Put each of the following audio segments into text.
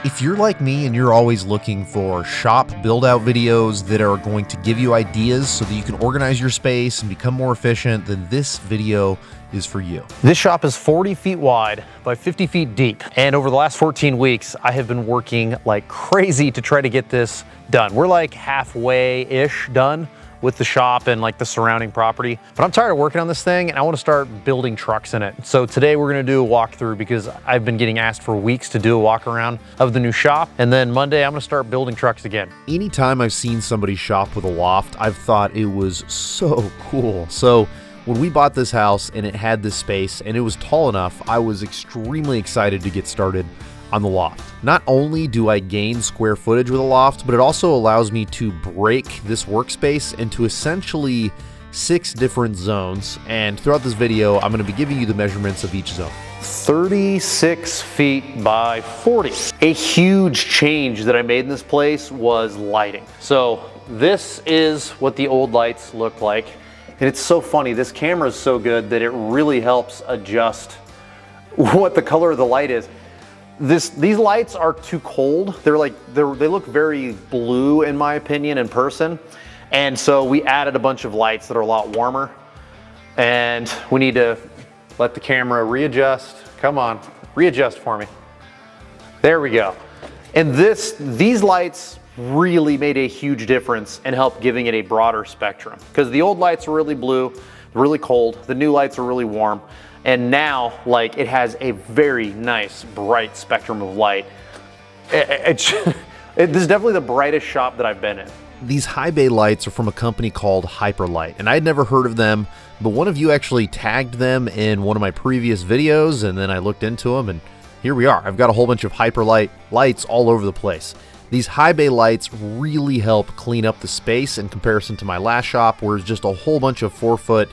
If you're like me and you're always looking for shop build-out videos that are going to give you ideas so that you can organize your space and become more efficient, then this video is for you. This shop is 40 feet wide by 50 feet deep. And over the last 14 weeks, I have been working like crazy to try to get this done. We're like halfway-ish done with the shop and like the surrounding property. But I'm tired of working on this thing and I want to start building trucks in it. So today we're gonna do a walkthrough because I've been getting asked for weeks to do a walk around of the new shop. And then Monday I'm gonna start building trucks again. Anytime I've seen somebody shop with a loft, I've thought it was so cool. So when we bought this house and it had this space and it was tall enough, I was extremely excited to get started on the loft. Not only do I gain square footage with a loft, but it also allows me to break this workspace into essentially 6 different zones. And throughout this video, I'm gonna be giving you the measurements of each zone. 36 feet by 40. A huge change that I made in this place was lighting. So this is what the old lights look like. And it's so funny, this camera is so good that it really helps adjust what the color of the light is. These lights are too cold. They look very blue in my opinion in person. And so we added a bunch of lights that are a lot warmer. And we need to let the camera readjust. Come on, readjust for me. There we go. And these lights really made a huge difference and helped giving it a broader spectrum. Because the old lights are really blue, really cold. The new lights are really warm. And now, like, it has a very nice, bright spectrum of light. This is definitely the brightest shop that I've been in. These high bay lights are from a company called Hyperlight, and I had never heard of them, but one of you actually tagged them in one of my previous videos, and then I looked into them, and here we are. I've got a whole bunch of Hyperlight lights all over the place. These high bay lights really help clean up the space in comparison to my last shop, where it's just a whole bunch of 4-foot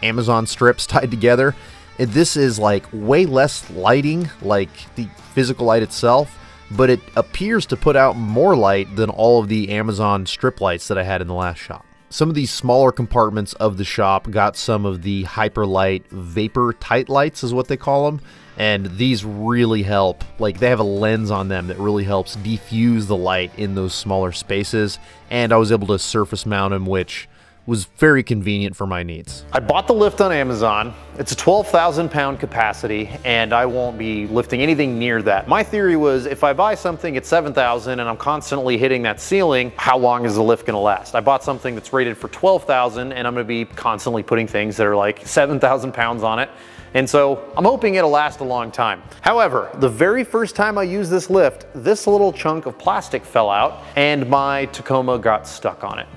Amazon strips tied together. This is like way less lighting, like the physical light itself, but it appears to put out more light than all of the Amazon strip lights that I had in the last shop. Some of these smaller compartments of the shop got some of the Hyperlight vapor tight lights is what they call them. And these really help, like they have a lens on them that really helps diffuse the light in those smaller spaces. And I was able to surface mount them, which was very convenient for my needs. I bought the lift on Amazon. It's a 12,000 pound capacity and I won't be lifting anything near that. My theory was if I buy something at 7,000 and I'm constantly hitting that ceiling, how long is the lift gonna last? I bought something that's rated for 12,000 and I'm gonna be constantly putting things that are like 7,000 pounds on it. And so I'm hoping it'll last a long time. However, the very first time I used this lift, this little chunk of plastic fell out and my Tacoma got stuck on it.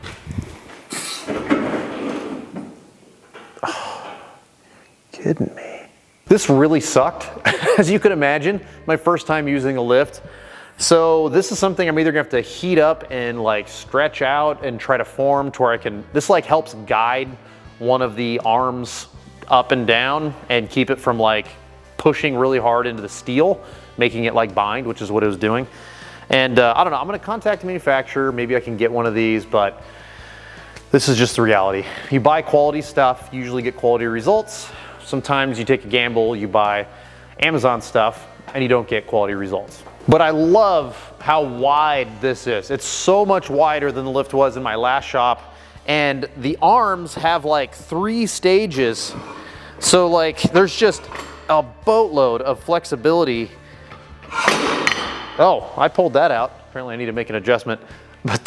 Oh, kidding me. This really sucked, as you can imagine, my first time using a lift. So this is something I'm either gonna have to heat up and like stretch out and try to form to where I can, this like helps guide one of the arms up and down and keep it from like pushing really hard into the steel, making it like bind, which is what it was doing. And I don't know, I'm gonna contact the manufacturer, maybe I can get one of these, but this is just the reality. You buy quality stuff, you usually get quality results. Sometimes you take a gamble, you buy Amazon stuff, and you don't get quality results. But I love how wide this is. It's so much wider than the lift was in my last shop, and the arms have like 3 stages. So like, there's just a boatload of flexibility. Oh, I pulled that out. Apparently I need to make an adjustment. But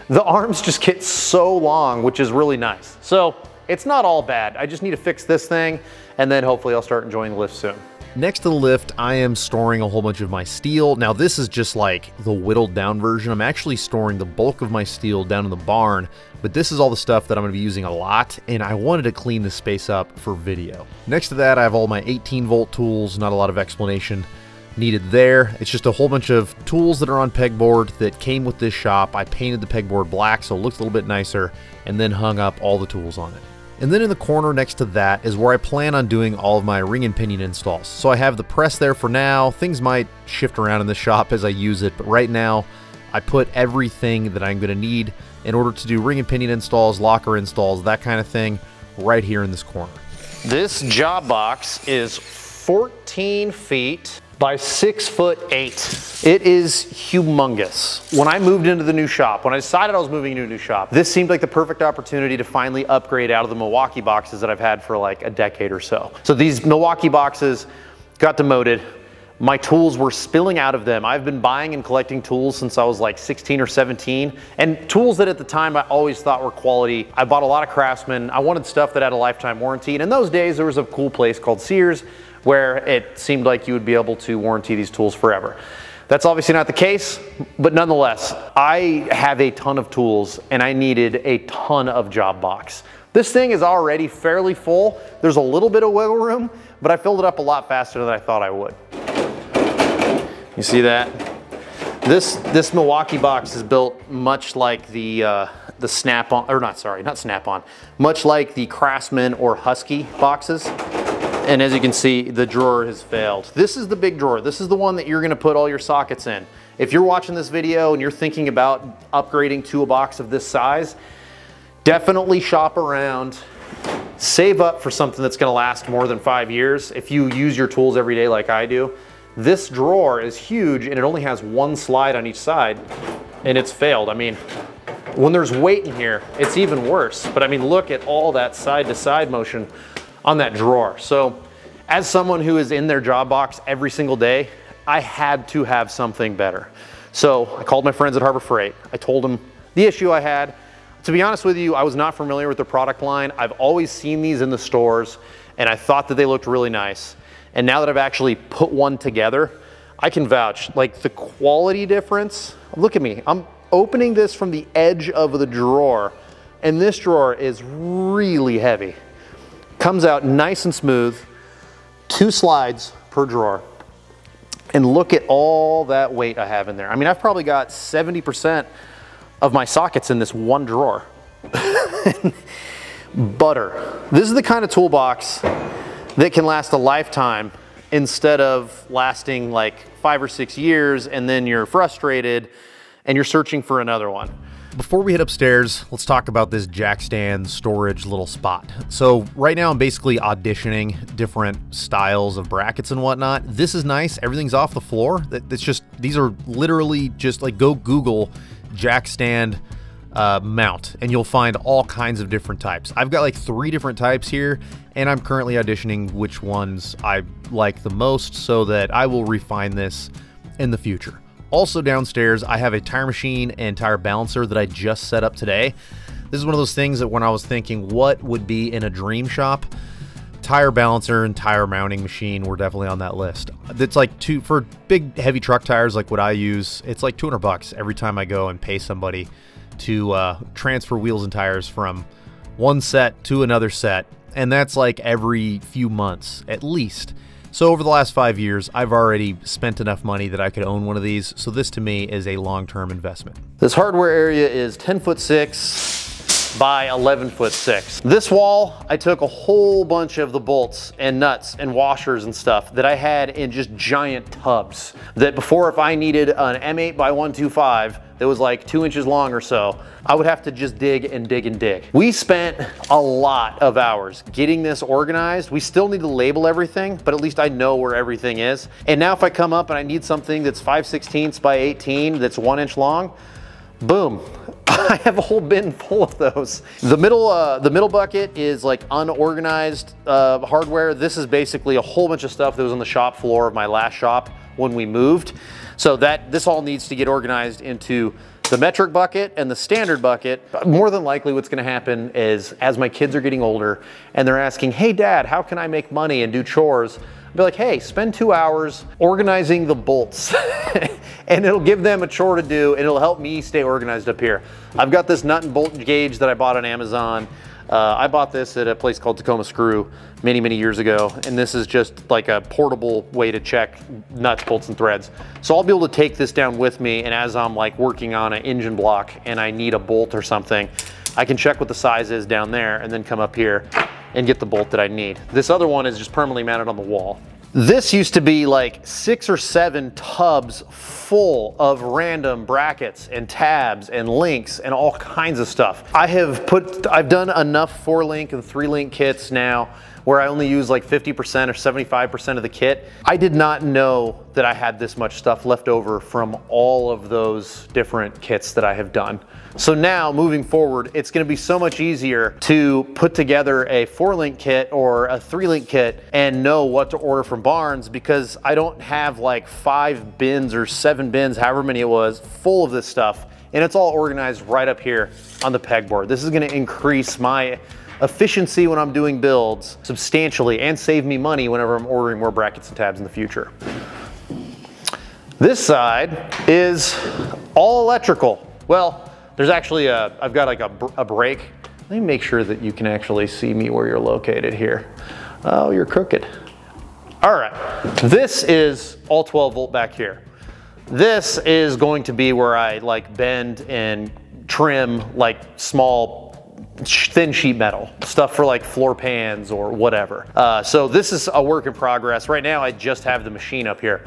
the arms just get so long, which is really nice. So it's not all bad. I just need to fix this thing and then hopefully I'll start enjoying the lift soon. Next to the lift, I am storing a whole bunch of my steel. Now this is just like the whittled down version. I'm actually storing the bulk of my steel down in the barn, but this is all the stuff that I'm gonna be using a lot and I wanted to clean this space up for video. Next to that, I have all my 18-volt tools, not a lot of explanation needed there. It's just a whole bunch of tools that are on pegboard that came with this shop. I painted the pegboard black so it looks a little bit nicer and then hung up all the tools on it. And then in the corner next to that is where I plan on doing all of my ring and pinion installs. So I have the press there for now. Things might shift around in the shop as I use it, but right now I put everything that I'm going to need in order to do ring and pinion installs, locker installs, that kind of thing right here in this corner. This job box is 14 feet by 6'8". It is humongous. When I moved into the new shop, when I decided I was moving into a new shop, this seemed like the perfect opportunity to finally upgrade out of the Milwaukee boxes that I've had for like a decade or so. So these Milwaukee boxes got demoted. My tools were spilling out of them. I've been buying and collecting tools since I was like 16 or 17, and tools that at the time I always thought were quality. I bought a lot of Craftsman. I wanted stuff that had a lifetime warranty, and in those days there was a cool place called Sears where it seemed like you would be able to warranty these tools forever. That's obviously not the case, but nonetheless, I have a ton of tools and I needed a ton of job box. This thing is already fairly full. There's a little bit of wiggle room, but I filled it up a lot faster than I thought I would. You see that? This Milwaukee box is built much like the Snap-on, or not Snap-on, much like the Craftsman or Husky boxes. And as you can see, the drawer has failed. This is the big drawer. This is the one that you're gonna put all your sockets in. If you're watching this video and you're thinking about upgrading to a box of this size, definitely shop around. Save up for something that's gonna last more than 5 years. If you use your tools every day like I do, this drawer is huge and it only has one slide on each side and it's failed. I mean, when there's weight in here, it's even worse. But I mean, look at all that side to side motion on that drawer. So as someone who is in their job box every single day, I had to have something better. So I called my friends at Harbor Freight. I told them the issue I had. To be honest with you, I was not familiar with the product line. I've always seen these in the stores and I thought that they looked really nice. And now that I've actually put one together, I can vouch, like the quality difference. Look at me, I'm opening this from the edge of the drawer and this drawer is really heavy. Comes out nice and smooth, 2 slides per drawer. And look at all that weight I have in there. I mean, I've probably got 70% of my sockets in this one drawer. Butter. This is the kind of toolbox that can last a lifetime instead of lasting like 5 or 6 years and then you're frustrated and you're searching for another one. Before we head upstairs, let's talk about this jack stand storage little spot. So right now I'm basically auditioning different styles of brackets and whatnot. This is nice, everything's off the floor. It's just, these are literally just like, go Google jack stand mount and you'll find all kinds of different types. I've got like 3 different types here and I'm currently auditioning which ones I like the most so that I will refine this in the future. Also downstairs, I have a tire machine and tire balancer that I just set up today. This is one of those things that when I was thinking what would be in a dream shop, tire balancer and tire mounting machine were definitely on that list. It's like for big heavy truck tires like what I use, it's like 200 bucks every time I go and pay somebody to transfer wheels and tires from one set to another set. And that's like every few months at least. So over the last 5 years, I've already spent enough money that I could own one of these. So this to me is a long-term investment. This hardware area is 10'6" by 11'6". This wall, I took a whole bunch of the bolts and nuts and washers and stuff that I had in just giant tubs. That before, if I needed an M8 by 125 that was like 2 inches long or so, I would have to just dig and dig and dig. We spent a lot of hours getting this organized. We still need to label everything, but at least I know where everything is. And now if I come up and I need something that's 5/16 by 18, that's 1 inch long, boom, I have a whole bin full of those. The middle bucket is like unorganized hardware. This is basically a whole bunch of stuff that was on the shop floor of my last shop when we moved. So this all needs to get organized into the metric bucket and the standard bucket. More than likely what's gonna happen is as my kids are getting older and they're asking, hey dad, how can I make money and do chores? I'll be like, hey, spend 2 hours organizing the bolts and it'll give them a chore to do and it'll help me stay organized up here. I've got this nut and bolt gauge that I bought on Amazon. I bought this at a place called Tacoma Screw many years ago, and this is just like a portable way to check nuts, bolts, and threads. So I'll be able to take this down with me, and as I'm like working on an engine block and I need a bolt or something, I can check what the size is down there and then come up here and get the bolt that I need. This other one is just permanently mounted on the wall. This used to be like 6 or 7 tubs full of random brackets and tabs and links and all kinds of stuff. I've done enough 4-link and 3-link kits now where I only use like 50% or 75% of the kit. I did not know that I had this much stuff left over from all of those different kits that I have done. So now moving forward, it's gonna be so much easier to put together a 4-link kit or a 3-link kit and know what to order from Barnes, because I don't have like 5 bins or 7 bins, however many it was, full of this stuff. And it's all organized right up here on the pegboard. This is gonna increase my efficiency when I'm doing builds substantially and save me money whenever I'm ordering more brackets and tabs in the future. This side is all electrical. Well, there's actually I've got like a brake. Let me make sure that you can actually see me where you're located here. Oh, you're crooked. All right, this is all 12 volt back here. This is going to be where I like bend and trim like small thin sheet metal, stuff for like floor pans or whatever. So this is a work in progress. Right now I just have the machine up here.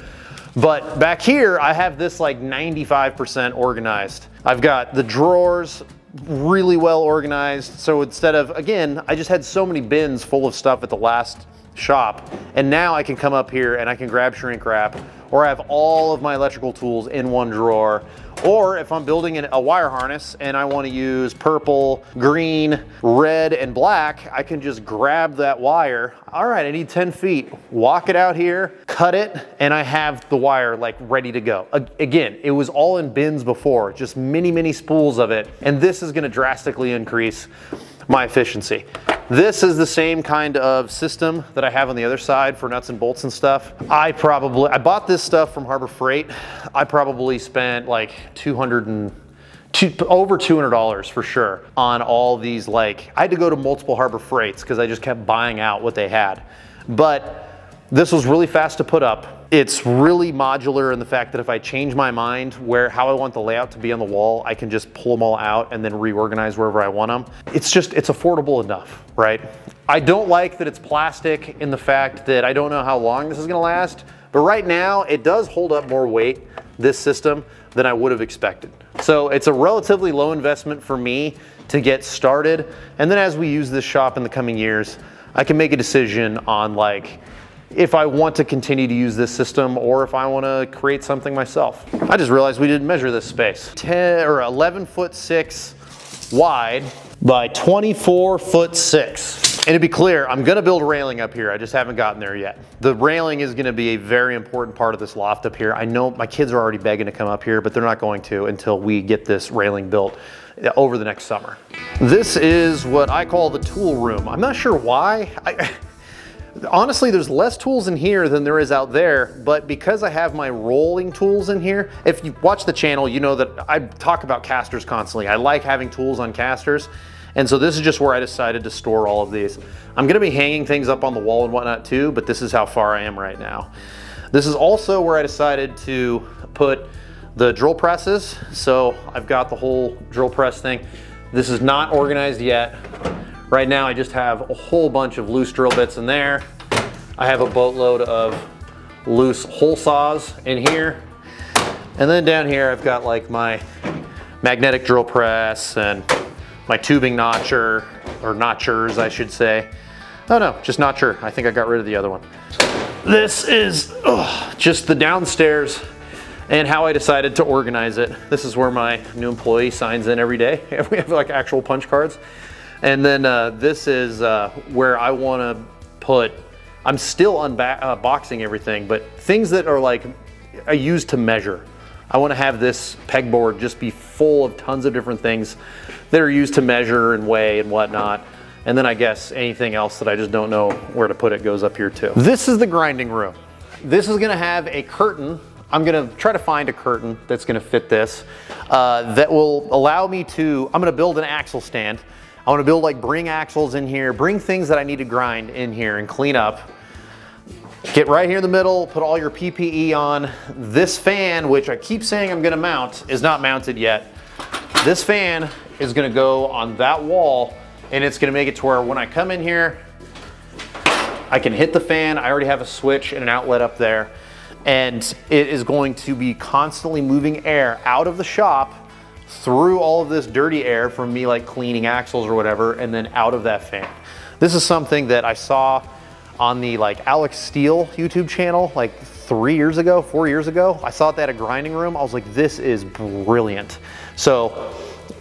But back here I have this like 95% organized. I've got the drawers really well organized. So instead of, again, I just had so many bins full of stuff at the last shop, and now I can come up here and I can grab shrink wrap, or I have all of my electrical tools in one drawer. Or if I'm building a wire harness and I want to use purple, green, red, and black, I can just grab that wire. All right, I need 10 feet. Walk it out here, cut it, and I have the wire like ready to go. Again, it was all in bins before, just many spools of it. And this is going to drastically increase my efficiency. This is the same kind of system that I have on the other side for nuts and bolts and stuff. I bought this stuff from Harbor Freight. I probably spent like over $200 for sure on all these. Like, I had to go to multiple Harbor Freights because I just kept buying out what they had. But this was really fast to put up. It's really modular in the fact that if I change my mind how I want the layout to be on the wall, I can just pull them all out and then reorganize wherever I want them. It's affordable enough, right? I don't like that it's plastic in the fact that I don't know how long this is gonna last, but right now it does hold up more weight, this system, than I would have expected. So it's a relatively low investment for me to get started. And then as we use this shop in the coming years, I can make a decision on like, if I want to continue to use this system or if I want to create something myself. I just realized we didn't measure this space. 11'6" wide by 24'6". And to be clear, I'm gonna build a railing up here. I just haven't gotten there yet. The railing is gonna be a very important part of this loft up here. I know my kids are already begging to come up here, but they're not going to until we get this railing built over the next summer. This is what I call the tool room. I'm not sure why. Honestly, there's less tools in here than there is out there, but because I have my rolling tools in here, if you watch the channel, you know that I talk about casters constantly. I like having tools on casters, and so this is just where I decided to store all of these. I'm gonna be hanging things up on the wall and whatnot too, but this is how far I am right now. This is also where I decided to put the drill presses. So I've got the whole drill press thing. This is not organized yet. Right now I just have a whole bunch of loose drill bits in there. I have a boatload of loose hole saws in here. And then down here I've got like my magnetic drill press and my tubing notcher, or notchers I should say. Oh no, just notcher. I think I got rid of the other one. This is just the downstairs and how I decided to organize it. This is where my new employee signs in every day. We have like actual punch cards. And then this is where I want to put, I'm still unboxing everything, but things that are like, I use to measure. I want to have this pegboard just be full of tons of different things that are used to measure and weigh and whatnot. And then I guess anything else that I just don't know where to put it goes up here too. This is the grinding room. This is going to have a curtain. I'm going to try to find a curtain that's going to fit this that will allow me to, I'm going to build an axle stand. I want to build like bring axles in here, bring things that I need to grind in here and clean up. Get right here in the middle, put all your PPE on. This fan, which I keep saying I'm gonna mount, is not mounted yet. This fan is gonna go on that wall, and it's gonna make it to where when I come in here, I can hit the fan. I already have a switch and an outlet up there, and it is going to be constantly moving air out of the shop through all of this dirty air from me like cleaning axles or whatever, and then out of that fan. This is something that I saw on the like Alex Steele YouTube channel like 3 years ago, 4 years ago. I saw it at a grinding room. I was like, this is brilliant. So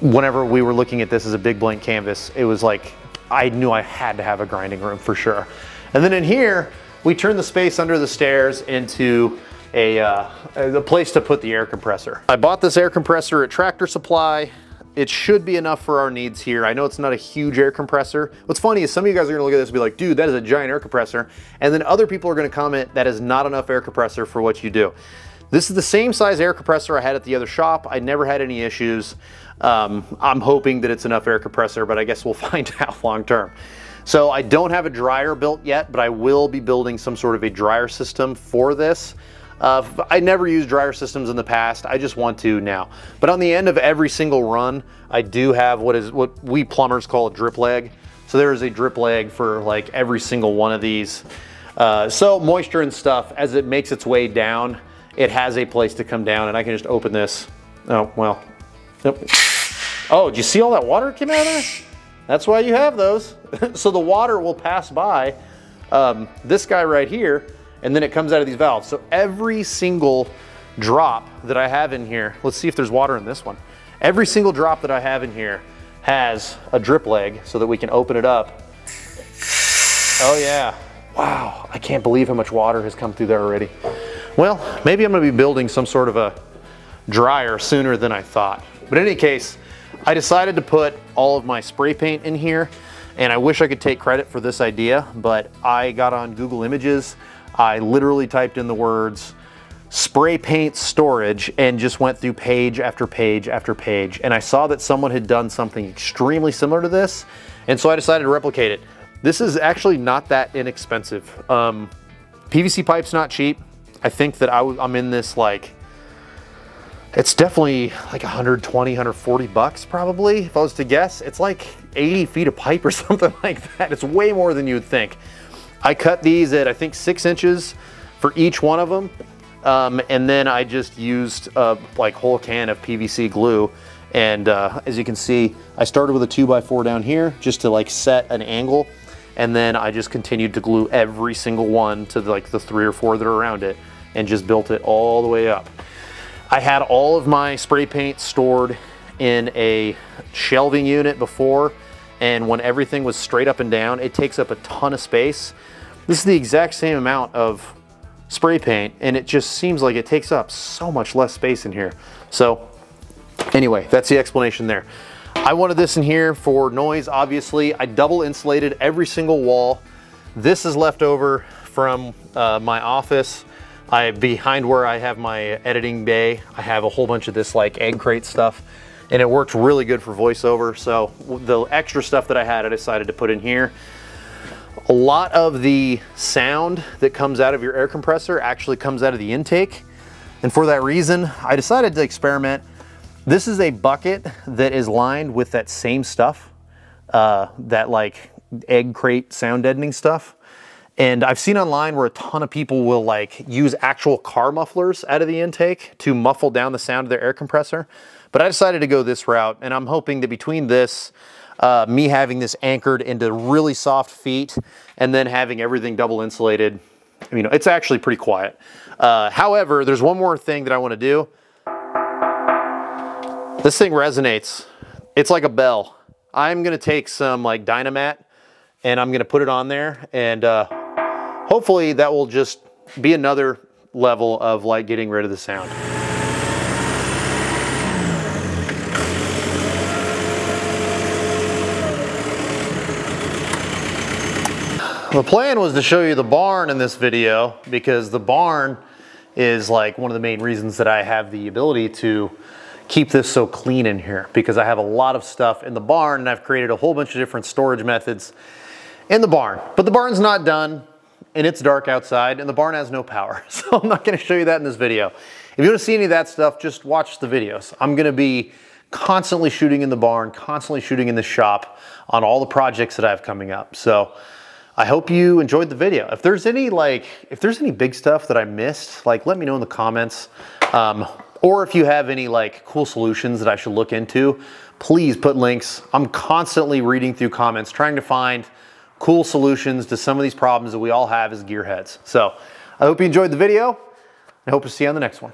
whenever we were looking at this as a big blank canvas, it was like, I knew I had to have a grinding room for sure. And then in here, we turned the space under the stairs into a place to put the air compressor. I bought this air compressor at Tractor Supply. It should be enough for our needs here. I know it's not a huge air compressor. What's funny is some of you guys are gonna look at this and be like, dude, that is a giant air compressor. And then other people are gonna comment, that is not enough air compressor for what you do. This is the same size air compressor I had at the other shop. I never had any issues. I'm hoping that it's enough air compressor, but I guess we'll find out long term. So I don't have a dryer built yet, but I will be building some sort of a dryer system for this. I never used dryer systems in the past. I just want to now. But on the end of every single run, I do have what we plumbers call a drip leg. So there is a drip leg for like every single one of these. So moisture and stuff, as it makes its way down, it has a place to come down, and I can just open this. Oh, well. Oh, did you see all that water that came out of there? That's why you have those. So the water will pass by this guy right here, and then it comes out of these valves. So every single drop that I have in here, let's see if there's water in this one. Every single drop that I have in here has a drip leg so that we can open it up. Oh yeah, wow, I can't believe how much water has come through there already. Well, maybe I'm gonna be building some sort of a dryer sooner than I thought. But in any case, I decided to put all of my spray paint in here, and I wish I could take credit for this idea, but I got on Google Images. I literally typed in the words spray paint storage and just went through page after page after page. And I saw that someone had done something extremely similar to this. And so I decided to replicate it. This is actually not that inexpensive. PVC pipe's not cheap. I think that I'm in this like, it's definitely like 120, 140 bucks probably, if I was to guess. It's like 80 feet of pipe or something like that. It's way more than you'd think. I cut these at I think 6 inches for each one of them. And then I just used a like whole can of PVC glue. And as you can see, I started with a 2x4 down here just to like set an angle. And then I just continued to glue every single one to like the 3 or 4 that are around it and just built it all the way up. I had all of my spray paint stored in a shelving unit before, and when everything was straight up and down, it takes up a ton of space. This is the exact same amount of spray paint, and it just seems like it takes up so much less space in here. So anyway, that's the explanation there. I wanted this in here for noise, obviously. I double insulated every single wall. This is left over from my office. Behind where I have my editing bay, I have a whole bunch of this like egg crate stuff, and it works really good for voiceover. So the extra stuff that I had, I decided to put in here. A lot of the sound that comes out of your air compressor actually comes out of the intake. And for that reason, I decided to experiment. This is a bucket that is lined with that same stuff, that like egg crate sound deadening stuff. And I've seen online where a ton of people will like use actual car mufflers out of the intake to muffle down the sound of their air compressor. But I decided to go this route, and I'm hoping that between this, me having this anchored into really soft feet, and then having everything double insulated, you know, it's actually pretty quiet. However, there's one more thing that I want to do. This thing resonates. It's like a bell. I'm gonna take some like Dynamat, and I'm gonna put it on there, and hopefully that will just be another level of like getting rid of the sound. The plan was to show you the barn in this video, because the barn is like one of the main reasons that I have the ability to keep this so clean in here, because I have a lot of stuff in the barn, and I've created a whole bunch of different storage methods in the barn. But the barn's not done, and it's dark outside, and the barn has no power. So I'm not gonna show you that in this video. If you wanna see any of that stuff, just watch the videos. I'm gonna be constantly shooting in the barn, constantly shooting in the shop on all the projects that I have coming up. So I hope you enjoyed the video. If there's any big stuff that I missed, like let me know in the comments. Or if you have any like cool solutions that I should look into, please put links. I'm constantly reading through comments, trying to find cool solutions to some of these problems that we all have as gearheads. So I hope you enjoyed the video. I hope to see you on the next one.